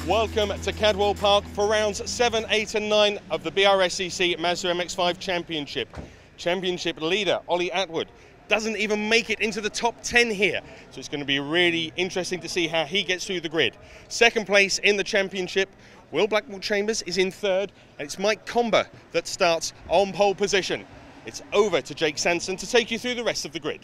Welcome to Cadwell Park for rounds 7, 8 and 9 of the BRSCC Mazda MX-5 Championship. Championship leader Ollie Atwood doesn't even make it into the top 10 here, so it's going to be really interesting to see how he gets through the grid. Second place in the championship, Will Blackwell-Chambers is in third, and it's Mike Comber that starts on pole position. It's over to Jake Sanson to take you through the rest of the grid.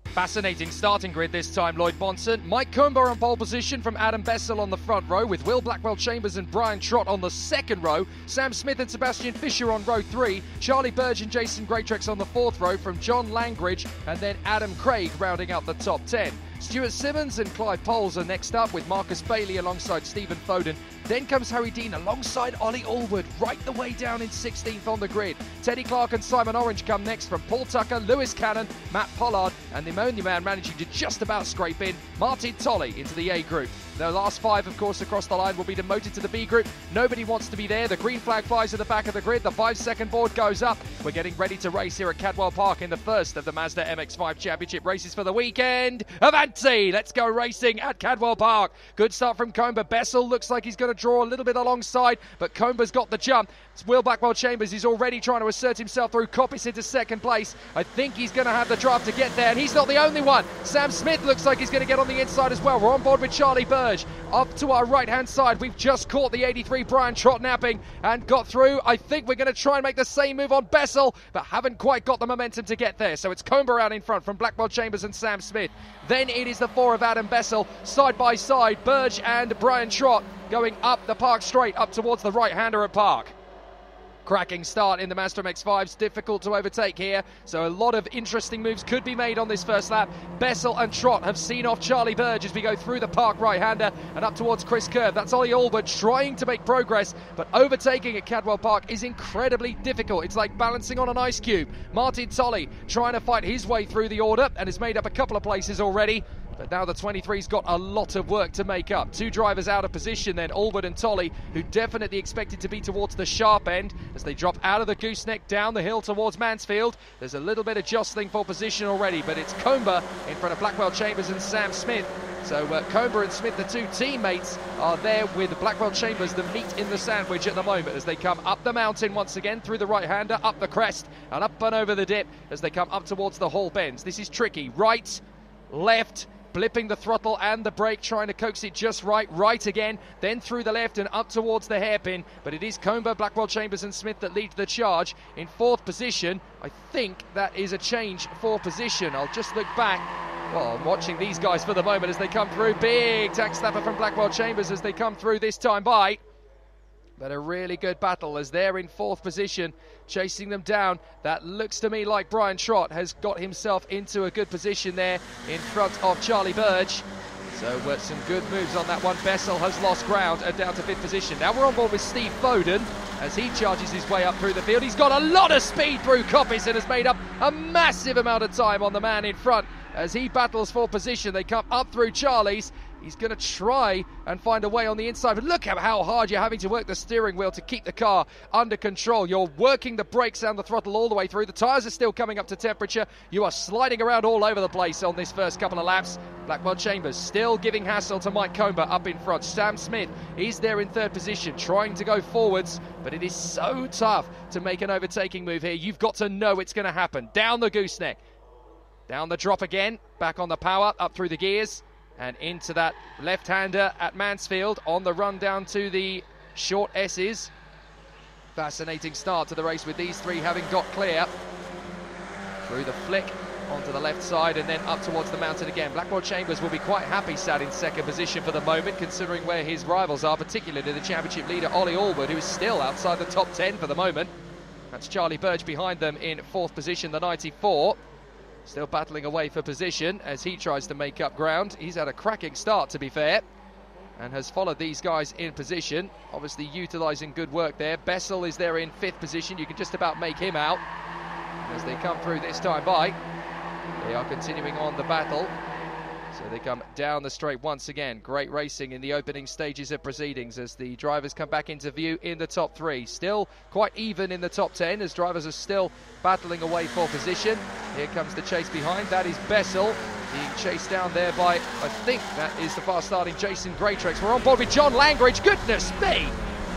Fascinating starting grid this time, Lloyd Bonson. Mike Comber on pole position from Adam Bessel on the front row, with Will Blackwell-Chambers and Brian Trott on the second row. Sam Smith and Sebastian Fisher on row 3. Charlie Burge and Jason Greatrex on the fourth row from John Langridge, and then Adam Craig rounding out the top 10. Stuart Simmons and Clive Poles are next up, with Marcus Bailey alongside Stephen Foden. Then comes Harry Dean alongside Ollie Allwood, right the way down in 16th on the grid. Teddy Clark and Simon Orange come next from Paul Tucker, Lewis Cannon, Matt Pollard, and the ammonia man managing to just about scrape in, Martin Tolley into the A group. The last 5, of course, across the line will be demoted to the B group. Nobody wants to be there. The green flag flies at the back of the grid. The 5-second board goes up. We're getting ready to race here at Cadwell Park in the first of the Mazda MX-5 Championship races for the weekend. Avanti! Let's go racing at Cadwell Park. Good start from Comber. Bessel looks like he's going to draw a little bit alongside, but Comber's got the jump. It's Will Blackwell-Chambers. He's already trying to assert himself through Coppice into second place. I think he's going to have the draft to get there, and he's not the only one. Sam Smith looks like he's going to get on the inside as well. We're on board with Charlie Burge. Up to our right-hand side, we've just caught the 83 Brian Trott napping and got through. I think we're going to try and make the same move on Bessel, but haven't quite got the momentum to get there. So it's Comber out in front from Blackwell-Chambers and Sam Smith. Then it is the 4 of Adam Bessel, side by side, Burge and Brian Trott going up the park straight, up towards the right-hander at Park. Cracking start in the Mazda MX-5s, difficult to overtake here, so a lot of interesting moves could be made on this first lap. Bessel and Trott have seen off Charlie Burge as we go through the park right-hander and up towards Chris Curve. That's Ollie Allwood trying to make progress, but overtaking at Cadwell Park is incredibly difficult. It's like balancing on an ice cube. Martin Tolley trying to fight his way through the order and has made up a couple of places already. But now the 23's got a lot of work to make up. 2 drivers out of position then, Allwood and Tolley, who definitely expected to be towards the sharp end as they drop out of the gooseneck down the hill towards Mansfield. There's a little bit of jostling for position already, but it's Comber in front of Blackwell-Chambers and Sam Smith. So Comber and Smith, the 2 teammates, are there with Blackwell-Chambers, the meat in the sandwich at the moment, as they come up the mountain once again through the right-hander, up the crest, and up and over the dip as they come up towards the Hall Bends. This is tricky. Right, left, blipping the throttle and the brake, trying to coax it just right, right again, then through the left and up towards the hairpin. But it is Comber, Blackwell-Chambers and Smith that lead the charge in 4th position. I think that is a change for position. I'll just look back. Well, I'm watching these guys for the moment as they come through. Big tax slapper from Blackwell-Chambers as they come through this time by. But a really good battle as they're in 4th position, chasing them down. That looks to me like Brian Trott has got himself into a good position there in front of Charlie Burge. So some good moves on that one. Bessel has lost ground and down to 5th position. Now we're on board with Steve Foden as he charges his way up through the field. He's got a lot of speed through Coppice and has made up a massive amount of time on the man in front as he battles for position. They come up through Charlie's. He's going to try and find a way on the inside. But look at how hard you're having to work the steering wheel to keep the car under control. You're working the brakes and the throttle all the way through. The tyres are still coming up to temperature. You are sliding around all over the place on this first couple of laps. Blackwell-Chambers still giving hassle to Mike Comber up in front. Sam Smith is there in 3rd position, trying to go forwards. But it is so tough to make an overtaking move here. You've got to know it's going to happen. Down the gooseneck. Down the drop again. Back on the power. Up through the gears. And into that left-hander at Mansfield on the run down to the short S's. Fascinating start to the race with these 3 having got clear. Through the flick onto the left side and then up towards the mountain again. Blackwell-Chambers will be quite happy sat in 2nd position for the moment, considering where his rivals are, particularly the championship leader Ollie Allwood, who is still outside the top 10 for the moment. That's Charlie Burge behind them in 4th position, the 94. Still battling away for position as he tries to make up ground. He's had a cracking start, to be fair, and has followed these guys in position. Obviously utilising good work there. Bessel is there in 5th position. You can just about make him out as they come through this time by. They are continuing on the battle. So they come down the straight once again. Great racing in the opening stages of proceedings as the drivers come back into view in the top 3. Still quite even in the top 10 as drivers are still battling away for position. Here comes the chase behind. That is Bessel being chased down there by, I think that is the fast-starting Jason Greatrex. We're on board with John Langridge. Goodness me!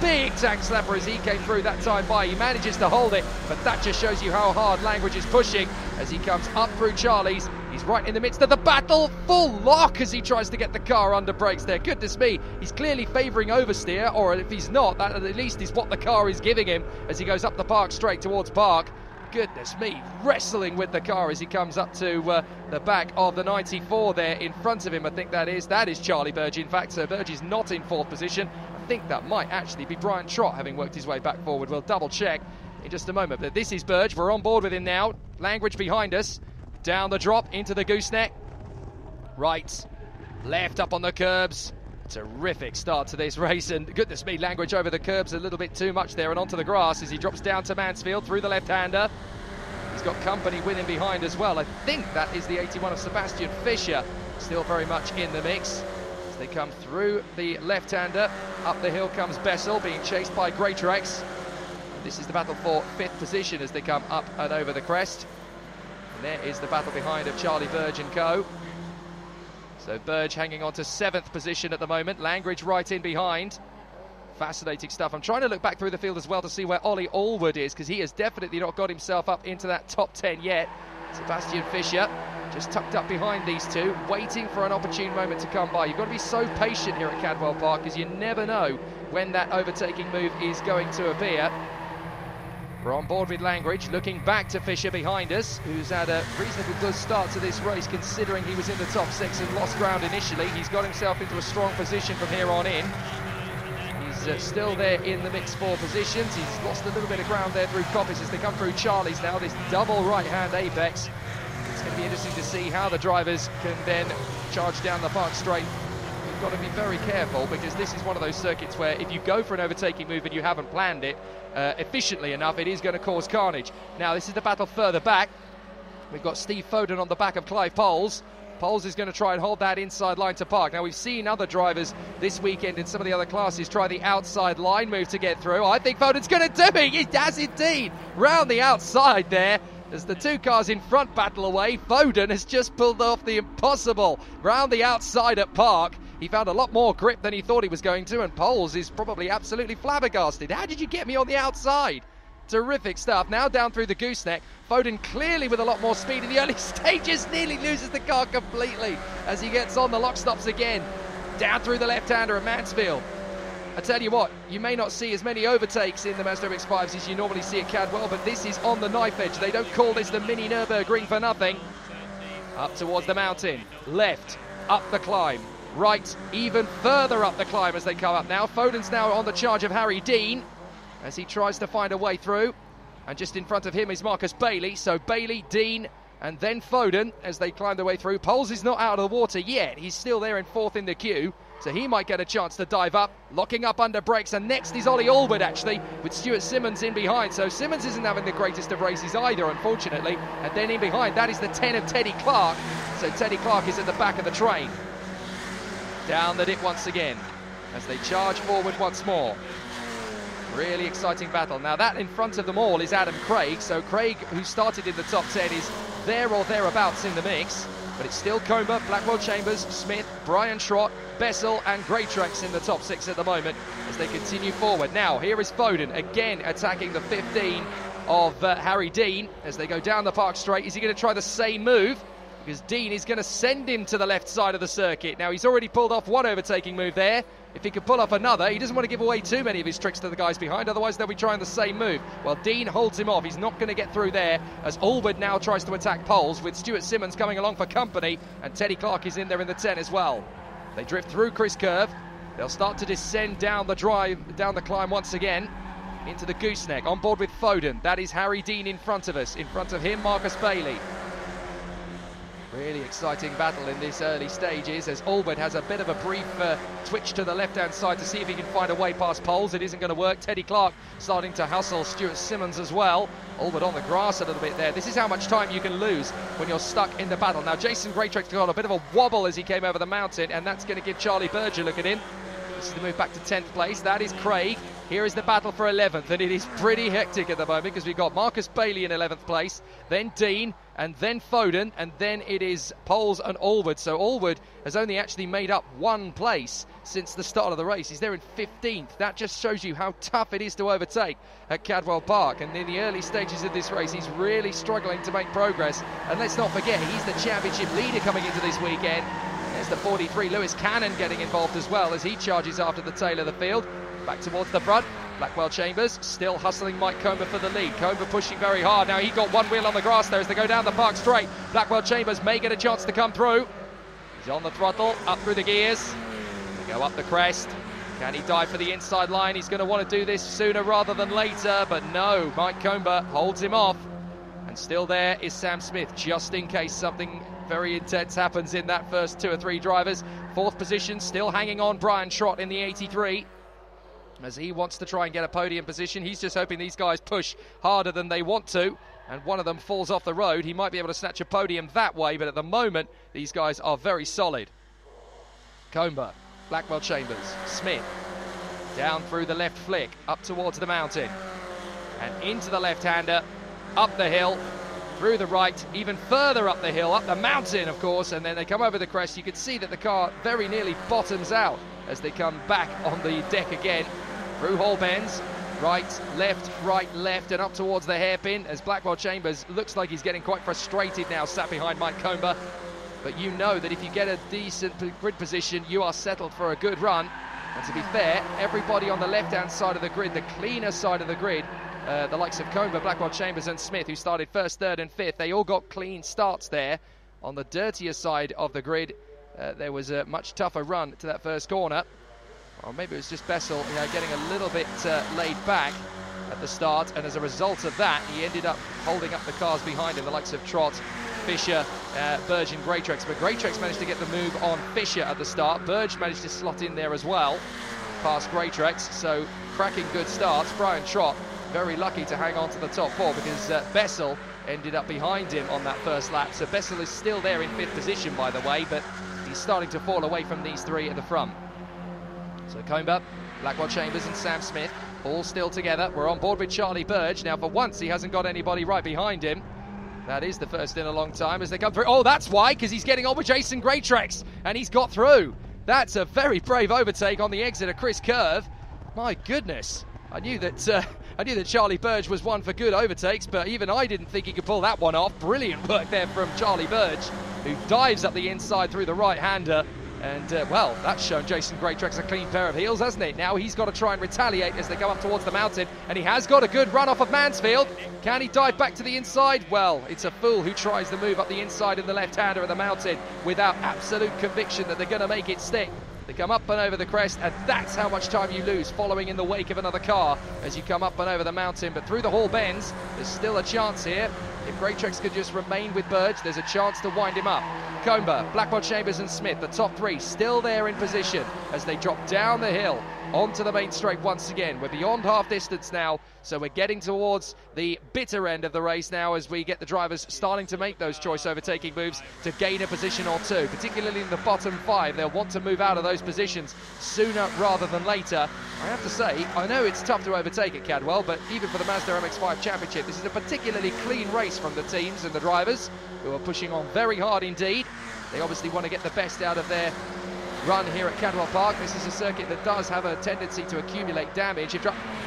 Big tank slapper as he came through that time by. He manages to hold it, but that just shows you how hard Langridge is pushing as he comes up through Charlie's. He's right in the midst of the battle. Full lock as he tries to get the car under brakes there. Goodness me, he's clearly favouring oversteer, or if he's not, that at least is what the car is giving him as he goes up the Park straight towards Park. Goodness me, wrestling with the car as he comes up to the back of the 94 there in front of him. I think that is Charlie Burge. In fact, so Burge is not in fourth position. I think that might actually be Brian Trott having worked his way back forward. We'll double check in just a moment. But this is Burge. We're on board with him now. Langridge behind us. Down the drop into the gooseneck. Right, left up on the curbs. Terrific start to this race, and goodness me, Langridge over the curbs a little bit too much there and onto the grass as he drops down to Mansfield through the left-hander. He's got company with him behind as well. I think that is the 81 of Sebastian Fischer, still very much in the mix. As they come through the left-hander, up the hill comes Bessel, being chased by Greatrex. This is the battle for fifth position as they come up and over the crest. And there is the battle behind of Charlie Burge and co. So Burge hanging on to seventh position at the moment. Langridge right in behind. Fascinating stuff. I'm trying to look back through the field as well to see where Ollie Allwood is, because he has definitely not got himself up into that top 10 yet. Sebastian Fischer just tucked up behind these two, waiting for an opportune moment to come by. You've got to be so patient here at Cadwell Park, because you never know when that overtaking move is going to appear. We're on board with Langridge, looking back to Fischer behind us, who's had a reasonably good start to this race considering he was in the top six and lost ground initially. He's got himself into a strong position from here on in. He's still there in the mixed four positions. He's lost a little bit of ground there through Coppice as they come through Charlie's now, this double right-hand apex. It's going to be interesting to see how the drivers can then charge down the Park straight. You've got to be very careful, because this is one of those circuits where if you go for an overtaking move and you haven't planned it efficiently enough, it is going to cause carnage. Now this is the battle further back. We've got Steve Foden on the back of Clive Poles. Poles is going to try and hold that inside line to Park. Now we've seen other drivers this weekend in some of the other classes try the outside line move to get through. I think Foden's going to do it. He does indeed. Round the outside there. As the two cars in front battle away, Foden has just pulled off the impossible. Round the outside at Park. He found a lot more grip than he thought he was going to, and Poles is probably absolutely flabbergasted. How did you get me on the outside? Terrific stuff. Now down through the gooseneck. Foden clearly with a lot more speed in the early stages, nearly loses the car completely as he gets on the lock stops again. Down through the left-hander at Mansfield. I tell you what, you may not see as many overtakes in the Mazda MX-5s as you normally see at Cadwell, but this is on the knife edge. They don't call this the mini Nürburgring for nothing. Up towards the mountain. Left. Up the climb. Right, even further up the climb as they come up now. Foden's now on the charge of Harry Dean as he tries to find a way through. And just in front of him is Marcus Bailey. So Bailey, Dean, and then Foden as they climb their way through. Poles is not out of the water yet. He's still there in fourth in the queue. So he might get a chance to dive up, locking up under brakes. And next is Ollie Allwood, actually, with Stuart Simmons in behind. So Simmons isn't having the greatest of races either, unfortunately. And then in behind, that is the 10 of Teddy Clark. So Teddy Clark is at the back of the train. Down the dip once again as they charge forward once more. Really exciting battle. Now that in front of them all is Adam Craig. So Craig, who started in the top 10, is there or thereabouts in the mix. But it's still Comber, Blackwell Chambers, Smith, Brian Trott, Bessel and Greatrex in the top 6 at the moment as they continue forward. Now here is Foden again attacking the 15 of Harry Dean as they go down the Park straight. Is he going to try the same move? Because Dean is going to send him to the left side of the circuit. Now he's already pulled off one overtaking move there. If he could pull off another, he doesn't want to give away too many of his tricks to the guys behind, otherwise they'll be trying the same move. Well, Dean holds him off. He's not going to get through there as Allwood now tries to attack Poles with Stuart Simmons coming along for company, and Teddy Clark is in there in the 10 as well. They drift through Chris Curve. They'll start to descend down the climb once again into the gooseneck. On board with Foden. That is Harry Dean in front of us. In front of him, Marcus Bailey. Really exciting battle in this early stages as Allwood has a bit of a brief twitch to the left-hand side to see if he can find a way past Poles. It isn't going to work. Teddy Clark starting to hustle Stuart Simmons as well. Allwood on the grass a little bit there. This is how much time you can lose when you're stuck in the battle. Now Jason Greatrex got a bit of a wobble as he came over the mountain, and that's going to give Charlie Burge a look at him. Fancies to move back to 10th place. That is Craig. Here is the battle for 11th, and it is pretty hectic at the moment because we've got Marcus Bailey in 11th place, then Dean, and then Foden, and then it is Poles and Allwood. So Allwood has only actually made up one place since the start of the race. He's there in 15th. That just shows you how tough it is to overtake at Cadwell Park. And in the early stages of this race, he's really struggling to make progress. And let's not forget, he's the championship leader coming into this weekend. There's the 43, Lewis Cannon, getting involved as well as he charges after the tail of the field. Back towards the front, Blackwell Chambers still hustling Mike Comber for the lead. Comber pushing very hard. Now he got one wheel on the grass there as they go down the park straight. Blackwell Chambers may get a chance to come through. He's on the throttle, up through the gears. They go up the crest. Can he dive for the inside line? He's going to want to do this sooner rather than later, but no, Mike Comber holds him off. And still there is Sam Smith, just in case something very intense happens in that first 2 or 3 drivers. 4th position, still hanging on Brian Trott in the 83. As he wants to try and get a podium position. He's just hoping these guys push harder than they want to, and one of them falls off the road. He might be able to snatch a podium that way, but at the moment these guys are very solid. Comber, Blackwell Chambers, Smith, down through the left flick, up towards the mountain, and into the left-hander, up the hill, through the right, even further up the hill, up the mountain of course, and then they come over the crest. You can see that the car very nearly bottoms out as they come back on the deck again. Through Hall Bends, right, left, and up towards the hairpin as Blackwell Chambers looks like he's getting quite frustrated now, sat behind Mike Comber. But you know that if you get a decent grid position, you are settled for a good run. And to be fair, everybody on the left-hand side of the grid, the cleaner side of the grid, the likes of Comber, Blackwell Chambers and Smith, who started 1st, 3rd and 5th, they all got clean starts there. On the dirtier side of the grid, there was a much tougher run to that first corner. Or maybe it was just Bessel, getting a little bit laid back at the start, and as a result of that, he ended up holding up the cars behind him, the likes of Trott, Fisher, Burge and Greatrex. But Greatrex managed to get the move on Fisher at the start. Burge managed to slot in there as well, past Greatrex, so cracking good starts. Brian Trott very lucky to hang on to the top 4 because Bessel ended up behind him on that first lap. So Bessel is still there in 5th position, by the way, but he's starting to fall away from these 3 at the front. So Comber, Blackwell Chambers and Sam Smith all still together. We're on board with Charlie Burge. Now for once he hasn't got anybody right behind him. That is the first in a long time as they come through. Oh, that's why, because he's getting on with Jason Greatrex, and he's got through. That's a very brave overtake on the exit of Chris Curve. My goodness, I knew that Charlie Burge was one for good overtakes, but even I didn't think he could pull that one off. Brilliant work there from Charlie Burge, who dives up the inside through the right-hander. And, well, that's shown Jason Greatrex a clean pair of heels, hasn't it? Now he's got to try and retaliate as they go up towards the mountain. And he has got a good run off of Mansfield. Can he dive back to the inside? Well, it's a fool who tries the move up the inside in the left-hander of the mountain without absolute conviction that they're going to make it stick. They come up and over the crest, and that's how much time you lose following in the wake of another car as you come up and over the mountain. But through the Hall Bends, there's still a chance here. If Greatrex could just remain with Burge, there's a chance to wind him up. Comber, Blackwell Chambers and Smith, the top 3, still there in position as they drop down the hill onto the main straight once again. We're beyond half distance now, so we're getting towards the bitter end of the race now as we get the drivers starting to make those choice overtaking moves to gain a position or 2, particularly in the bottom 5. They'll want to move out of those positions sooner rather than later. I have to say, I know it's tough to overtake at Cadwell, but even for the Mazda MX-5 Championship, this is a particularly clean race from the teams and the drivers, who are pushing on very hard indeed. They obviously want to get the best out of their run here at Cadwell Park. This is a circuit that does have a tendency to accumulate damage.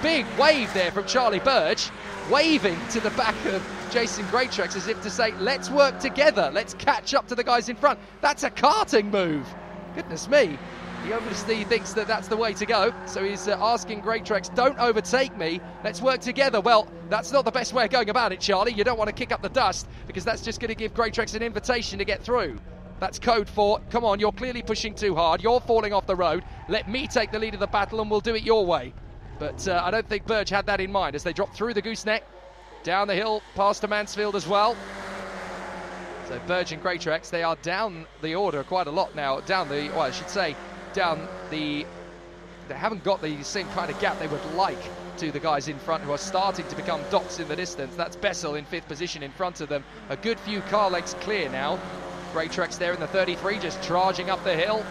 Big wave there from Charlie Burge, waving to the back of Jason Greatrex as if to say, let's work together, let's catch up to the guys in front. That's a karting move. Goodness me. He obviously thinks that that's the way to go, so he's asking Greatrex, don't overtake me, let's work together. Well, that's not the best way of going about it, Charlie. You don't want to kick up the dust, because that's just going to give Greatrex an invitation to get through. That's code for, come on, you're clearly pushing too hard, you're falling off the road, let me take the lead of the battle and we'll do it your way. But I don't think Burge had that in mind as they drop through the gooseneck, down the hill, past to Mansfield as well. So Burge and Greatrex, they are down the order quite a lot now, they haven't got the same kind of gap they would like to the guys in front who are starting to become dots in the distance. That's Bessel in 5th position in front of them. A good few car lengths clear now. Greatrex there in the 33, just charging up the hill.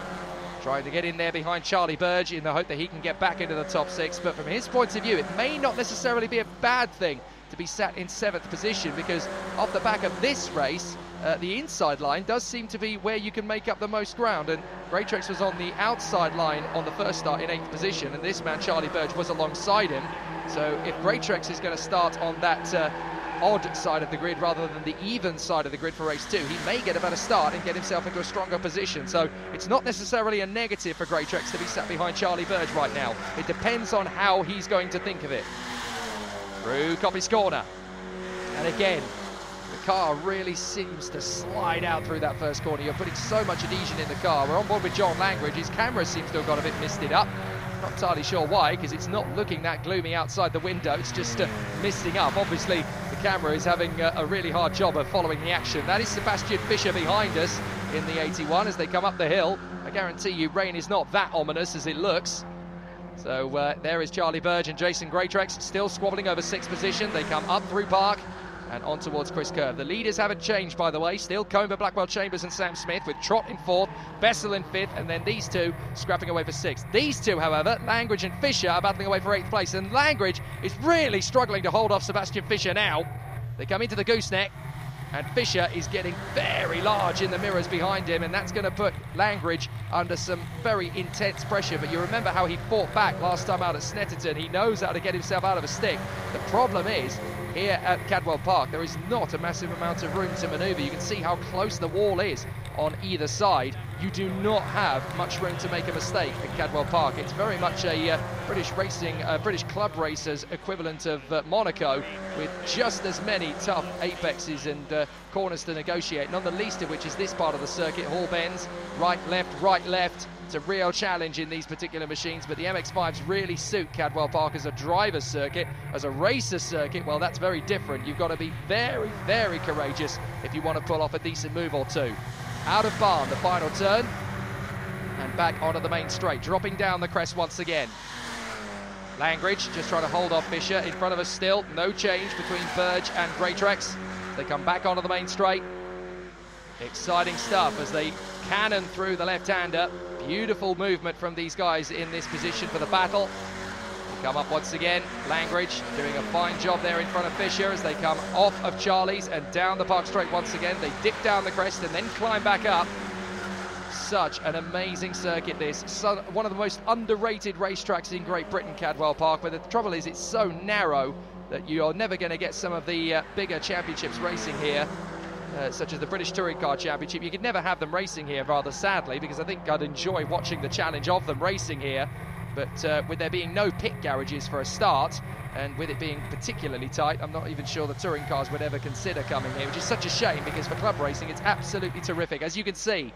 trying to get in there behind Charlie Burge in the hope that he can get back into the top 6. But from his point of view, it may not necessarily be a bad thing to be sat in 7th position, because off the back of this race, the inside line does seem to be where you can make up the most ground, and Greatrex was on the outside line on the first start in 8th position, and this man Charlie Burge was alongside him. So if Greatrex is going to start on that odd side of the grid rather than the even side of the grid for race 2, he may get a better start and get himself into a stronger position. So it's not necessarily a negative for Greatrex to be sat behind Charlie Burge right now. It depends on how he's going to think of it. Through Coppice Corner, and again the car really seems to slide out through that first corner. You're putting so much adhesion in the car. We're on board with John Langridge. His camera seems to have got a bit misted up. Not entirely sure why, because it's not looking that gloomy outside the window. It's just misting up. Obviously the camera is having a really hard job of following the action. That is Sebastian Fischer behind us in the 81 as they come up the hill. I guarantee you rain is not that ominous as it looks. So there is Charlie Burge and Jason Greatrex still squabbling over 6th position. They come up through Park and on towards Chris Kerr. The leaders haven't changed, by the way. Still Comber, Blackwell Chambers and Sam Smith, with Trott in 4th, Bessel in 5th, and then these two scrapping away for 6th. These two, however, Langridge and Fischer, are battling away for 8th place, and Langridge is really struggling to hold off Sebastian Fischer now. They come into the gooseneck, and Fischer is getting very large in the mirrors behind him, and that's going to put Langridge under some very intense pressure. But you remember how he fought back last time out at Snetterton. He knows how to get himself out of a stick. The problem is, here at Cadwell Park, there is not a massive amount of room to manoeuvre. You can see how close the wall is on either side. You do not have much room to make a mistake at Cadwell Park. It's very much a British club racers equivalent of Monaco, with just as many tough apexes and corners to negotiate, not the least of which is this part of the circuit. Hall bends, right, left. It's a real challenge in these particular machines, but the MX-5s really suit Cadwell Park as a driver's circuit. As a racer circuit, well, that's very different. You've got to be very, very courageous if you want to pull off a decent move or two. Out of barn, the final turn, and back onto the main straight, dropping down the crest once again. Langridge just trying to hold off Fischer. In front of us still, no change between Burge and Greatrex. They come back onto the main straight. Exciting stuff as they cannon through the left-hander. Beautiful movement from these guys in this position for the battle. They come up once again. Langridge doing a fine job there in front of Fischer as they come off of Charlie's and down the park straight once again. They dip down the crest and then climb back up. Such an amazing circuit this. So, one of the most underrated racetracks in Great Britain, Cadwell Park, but the trouble is it's so narrow that you're never going to get some of the bigger championships racing here. Such as the British Touring Car Championship. You could never have them racing here, rather sadly, because I think I'd enjoy watching the challenge of them racing here. But with there being no pit garages for a start, and with it being particularly tight, I'm not even sure the touring cars would ever consider coming here, which is such a shame, because for club racing it's absolutely terrific. As you can see,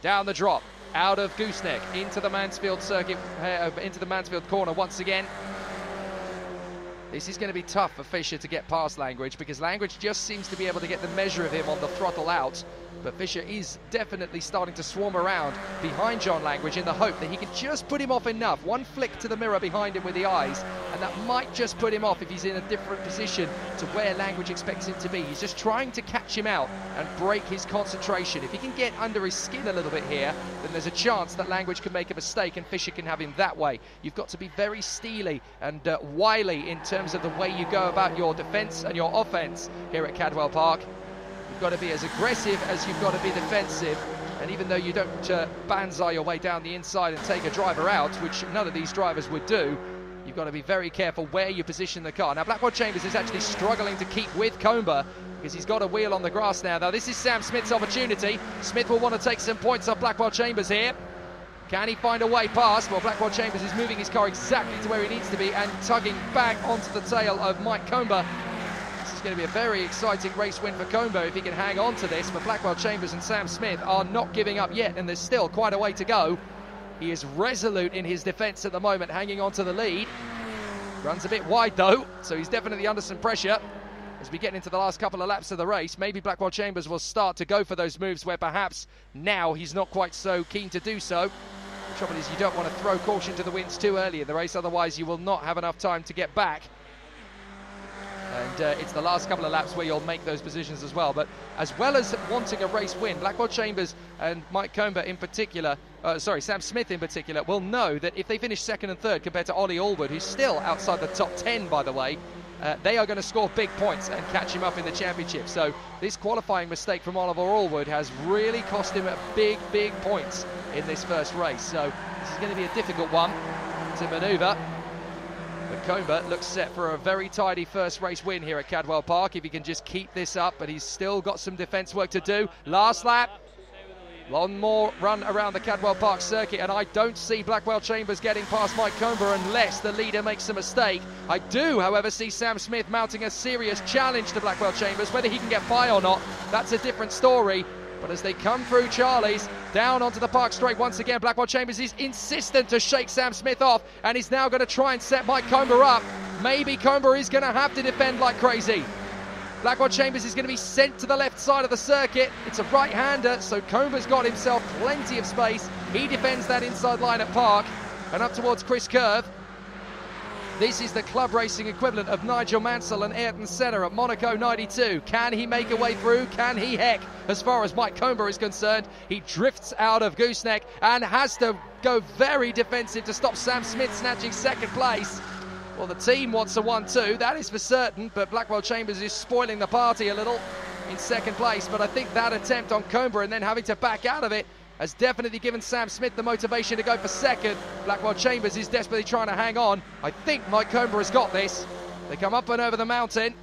down the drop, out of Gooseneck, into the Mansfield circuit, into the Mansfield corner once again. This is going to be tough for Fischer to get past Langridge, because Langridge just seems to be able to get the measure of him on the throttle out. But Fischer is definitely starting to swarm around behind John Langridge in the hope that he can just put him off enough. One flick to the mirror behind him with the eyes, and that might just put him off if he's in a different position to where Langridge expects him to be. He's just trying to catch him out and break his concentration. If he can get under his skin a little bit here, then there's a chance that Langridge can make a mistake and Fischer can have him that way. You've got to be very steely and wily in terms of the way you go about your defence and your offence here at Cadwell Park. You've got to be as aggressive as you've got to be defensive, and even though you don't banzai your way down the inside and take a driver out, which none of these drivers would do, you've got to be very careful where you position the car. Now Blackwell Chambers is actually struggling to keep with Comber, because he's got a wheel on the grass now. Now this is Sam Smith's opportunity. Smith will want to take some points off Blackwell Chambers here. Can he find a way past? Well, Blackwell Chambers is moving his car exactly to where he needs to be and tugging back onto the tail of Mike Comber. This is going to be a very exciting race win for Comber if he can hang on to this, but Blackwell Chambers and Sam Smith are not giving up yet, and there's still quite a way to go. He is resolute in his defence at the moment, hanging on to the lead. Runs a bit wide though, so he's definitely under some pressure. As we get into the last couple of laps of the race, maybe Blackwell Chambers will start to go for those moves where perhaps now he's not quite so keen to do so. The trouble is you don't want to throw caution to the winds too early in the race, otherwise you will not have enough time to get back. And it's the last couple of laps where you'll make those positions as well. But as well as wanting a race win, Blackwell Chambers and Mike Comber in particular Sam Smith in particular, will know that if they finish second and third compared to Ollie Allwood, who's still outside the top 10, by the way, they are going to score big points and catch him up in the championship. So this qualifying mistake from Oliver Allwood has really cost him big points in this first race. So this is going to be a difficult one to manoeuvre. But Comber looks set for a very tidy first race win here at Cadwell Park if he can just keep this up, but he's still got some defence work to do. Last lap. One more run around the Cadwell Park circuit, and I don't see Blackwell Chambers getting past Mike Comber unless the leader makes a mistake. I do, however, see Sam Smith mounting a serious challenge to Blackwell Chambers. Whether he can get by or not, that's a different story. But as they come through Charlie's, down onto the park straight once again, Blackwell Chambers is insistent to shake Sam Smith off, and he's now going to try and set Mike Comber up. Maybe Comber is going to have to defend like crazy. Blackwell Chambers is going to be sent to the left side of the circuit. It's a right-hander, so Comber's got himself plenty of space. He defends that inside line at Park and up towards Chris Curve. This is the club racing equivalent of Nigel Mansell and Ayrton Senna at Monaco 92. Can he make a way through? Can he heck? As far as Mike Comber is concerned, he drifts out of Gooseneck and has to go very defensive to stop Sam Smith snatching second place. Well, the team wants a 1-2, that is for certain, but Blackwell Chambers is spoiling the party a little in second place. But I think that attempt on Comber and then having to back out of it has definitely given Sam Smith the motivation to go for second. Blackwell Chambers is desperately trying to hang on. I think Mike Comber has got this. They come up and over the mountain.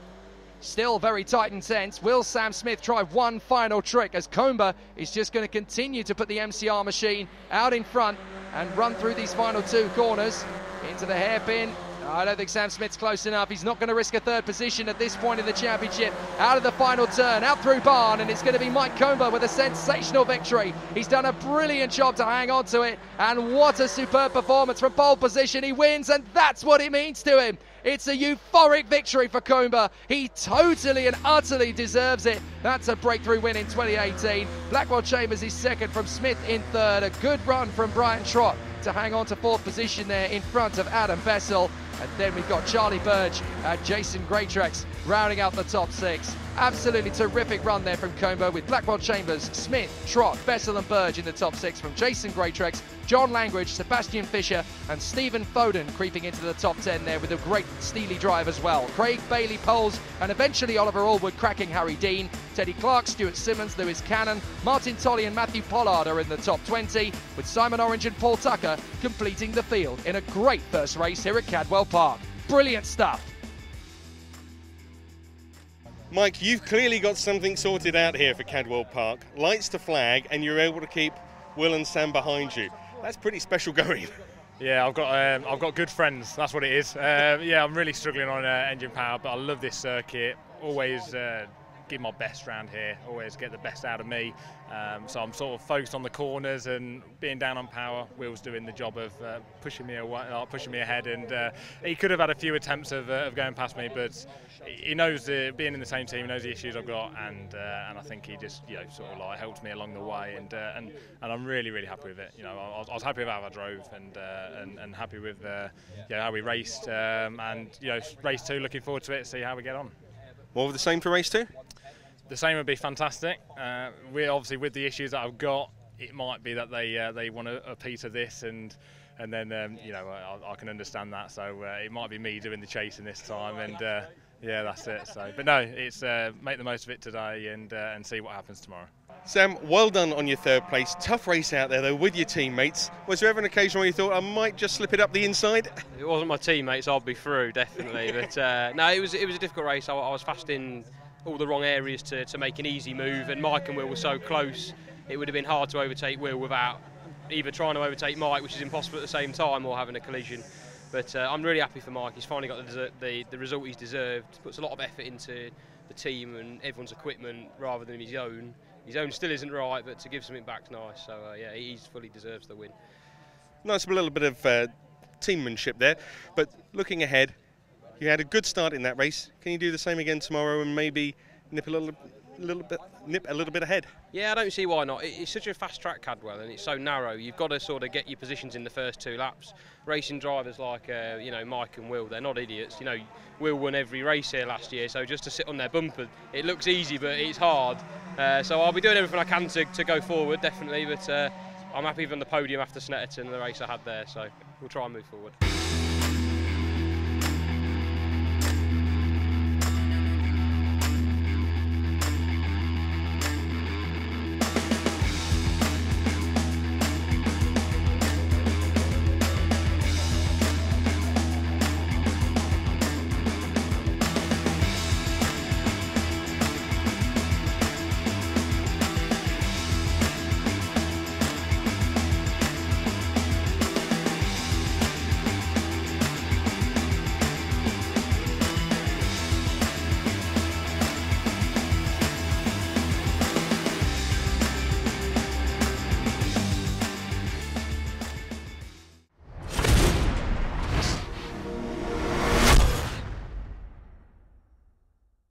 Still very tight and tense. Will Sam Smith try one final trick as Comber is just going to continue to put the MCR machine out in front and run through these final two corners into the hairpin. I don't think Sam Smith's close enough. He's not going to risk a third position at this point in the championship. Out of the final turn, out through Barn, and it's going to be Mike Comber with a sensational victory. He's done a brilliant job to hang on to it, and what a superb performance from pole position. He wins, and that's what it means to him. It's a euphoric victory for Comber. He totally and utterly deserves it. That's a breakthrough win in 2018. Blackwell Chambers is second from Smith in third. A good run from Brian Trott to hang on to fourth position there in front of Adam Bessel. And then we've got Charlie Burge and Jason Greatrex rounding out the top six. Absolutely terrific run there from Comber with Blackwell Chambers, Smith, Trott, Bessel and Burge in the top six from Jason Greatrex, John Langridge, Sebastian Fisher and Stephen Foden creeping into the top 10 there with a great steely drive as well. Craig Bailey poles and eventually Oliver Allwood cracking Harry Dean. Teddy Clark, Stuart Simmons, Lewis Cannon, Martin Tolley and Matthew Pollard are in the top 20 with Simon Orange and Paul Tucker completing the field in a great first race here at Cadwell Park. Brilliant stuff. Mike, you've clearly got something sorted out here for Cadwell Park. Lights to flag, and you're able to keep Will and Sam behind you. That's pretty special going. Yeah, I've got good friends. That's what it is. Yeah, I'm really struggling on engine power, but I love this circuit. Always give my best round here. Always get the best out of me. So I'm sort of focused on the corners and being down on power. Will's doing the job of pushing me ahead, and he could have had a few attempts of going past me, but he knows being in the same team, he knows the issues I've got, and I think he just sort of like helped me along the way, and I'm really happy with it. I was happy with how I drove, and happy with how we raced, and race 2, looking forward to it, see how we get on. More of the same for race 2? The same would be fantastic. We're obviously, with the issues that I've got, it might be that they want a piece of this, and then I can understand that. So it might be me doing the chasing this time, and yeah, that's it. So, but no, it's make the most of it today and see what happens tomorrow. Sam, well done on your third place. Tough race out there though with your teammates. Was there ever an occasion where you thought I might just slip it up the inside? It wasn't my teammates, I'll be through definitely. But no, it was a difficult race. I was fast in all the wrong areas to make an easy move, and Mike and Will were so close. It would have been hard to overtake Will without either trying to overtake Mike, which is impossible at the same time, or having a collision. But I'm really happy for Mike. He's finally got the result he's deserved. Puts a lot of effort into the team and everyone's equipment rather than his own. His own still isn't right, but to give something back's nice. So yeah, he fully deserves the win. Nice, a little bit of teammanship there. But looking ahead, you had a good start in that race. Can you do the same again tomorrow and maybe nip a little bit ahead? Yeah, I don't see why not. It's such a fast track, Cadwell, and it's so narrow. You've got to sort of get your positions in the first 2 laps. Racing drivers like Mike and Will, they're not idiots. Will won every race here last year, so just to sit on their bumper, it looks easy, but it's hard. So I'll be doing everything I can to go forward, definitely. But I'm happy with the podium after Snetterton and the race I had there, so we'll try and move forward.